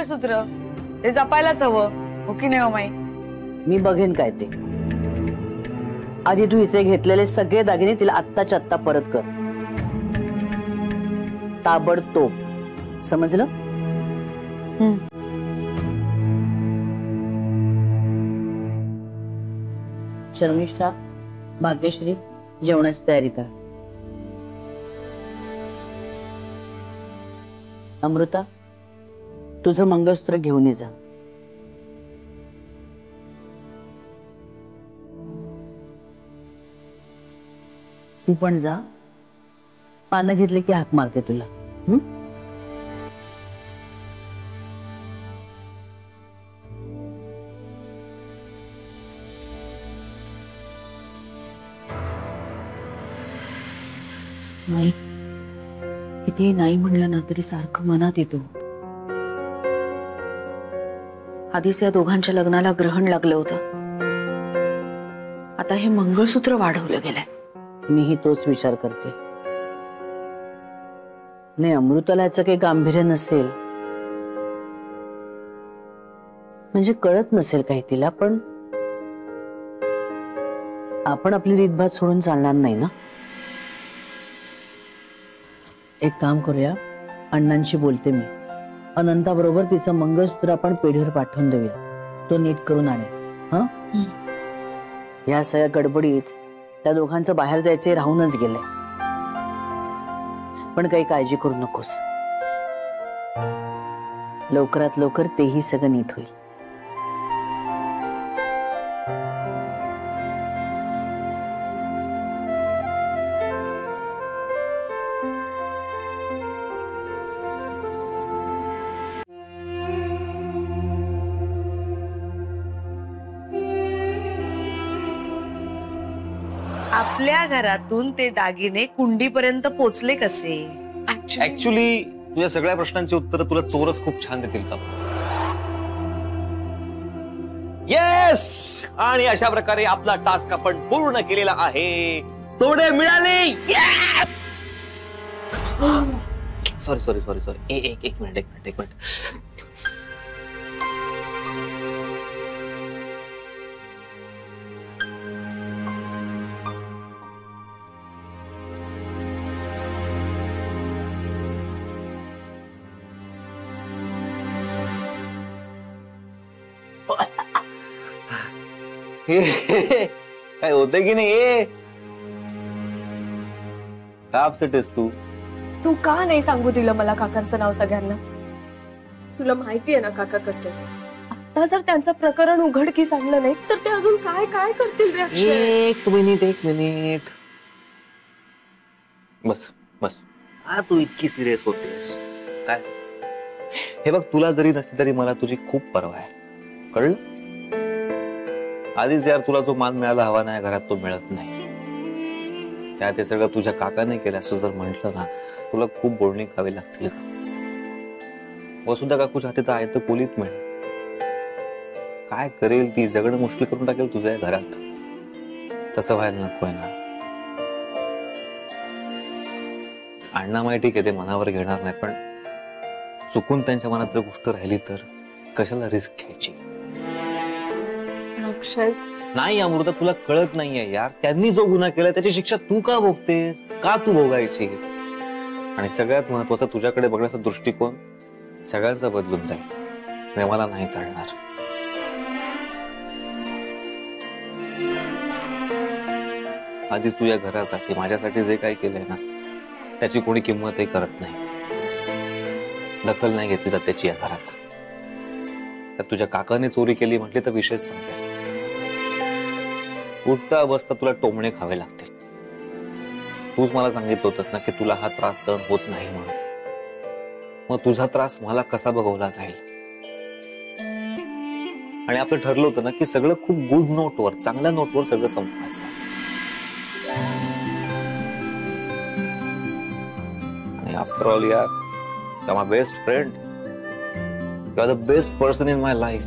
मंगळसूत्र ते जपायलाच हवं, हो की नाही हो माई? मी बघेन काय ते. आधी तू हिचे घेतलेले सगळे दागिने तिला आत्ताच्या आत्ता परत कर, ताबडतोब. समजलं? शर्मिष्ठा, भाग्यश्री, जेवणाची तयारी कर. अमृता, तुझं मंगळसूत्र घेऊन ये जा. तू पण जा. पानं घेतले की हाक मारते तुला. नाही, किती नाही म्हणलं ना तरी सारखं मनात येतो. आधीच या दोघांच्या लग्नाला ग्रहण लागलं होतं, आता हे मंगळसूत्र वाढवलं गेलंय. मीही तोच विचार करते. नाही, अमृताला याचं काही गांभीर्य नसेल, म्हणजे कळत नसेल काही तिला, पण आपण आपली रीतभात सोडून चालणार नाही ना. एक काम करूया, अण्णांशी बोलते मी. अनंता बरोबर तिचं मंगळसूत्र आपण पेढीवर पाठवून देऊया, तो नीट करून आणेल. हा, या सगळ्या गडबडीत त्या दोघांचं बाहेर जायचे राहूनच गेले. पण काही काळजी करू नकोस, लवकरात लवकर तेही सगळं नीट होईल. आपल्या घरातून ते दागिने कुंडीपर्यंत पोचले कसे? ऍक्च्युली तुझ्या सगळ्या प्रश्नांची उत्तर तुला चोरच खूप छान देतील. येस, आणि अशा प्रकारे आपला टास्क आपण पूर्ण केलेला आहे. तोडे मिळाले. सॉरी सॉरी सॉरी सॉरी, एक मिनिट. काय होते की नाही? का अपसेट आहेस तू? तू का नाही सांगू दिलं मला काकांचं नाव सगळ्यांना? तुला माहिती आहे ना काका कसे. आता जर त्यांचं प्रकरण उघडकीस आणलं नाही तर ते अजून काय काय करतील. एक मिनिट बस. हा, तू इतकी सिरियस होतेस काय? हे बघ, तुला जरी नसली तरी मला तुझी खूप परवा आहे, कळलं? आधीच यार, तुला जो मान मिळायला हवा नाही घरात तो मिळत नाही. त्या ते सगळं तुझ्या काकाने केलं असं जर म्हटलं ना, तुला खूप बोलणी खावी लागतील का? वसुधा काकूच्या हाती तर आहे तर कोलीत मिळेल. काय करेल ती, जगणं मुश्किल करून टाकेल तुझ्या घरात. तसं व्हायला नकोय ना. अण्णा माहिती ठीक आहे, ते मनावर घेणार नाही, पण चुकून त्यांच्या मनात जर गोष्ट राहिली तर कशाला रिस्क घ्यायची? नाही अमृता, तुला कळत नाहीये यार. त्यांनी जो गुन्हा केला त्याची शिक्षा तू का भोगतेस? का तू भोगायची? आणि सगळ्यात महत्वाचा, तुझ्याकडे बघण्याचा दृष्टिकोन सगळ्यांचा बदलून जाईल. मला नाही चालणार. आधीच तुझ्या घरासाठी, माझ्यासाठी जे काही केलंय ना, त्याची कोणी किंमतही करत नाही. दखल नाही घेतली जात त्याची या घरात. तर तुझ्या काकाने चोरी केली म्हटली तर विषय संपेल. उठता बसता तुला टोमणे खावे लागतील. तूच मला सांगितलं होतंस ना की तुला हा त्रास सहन होत नाही म्हणून. मग तुझा त्रास मला कसा बघवला जाईल? आणि आपण ठरलं होतं ना की सगळं खूप गुड नोटवर, चांगल्या नोटवर सगळं संपवायचं. आणि आफ्टर ऑल यार, you are my best friend, you are the best person in my life.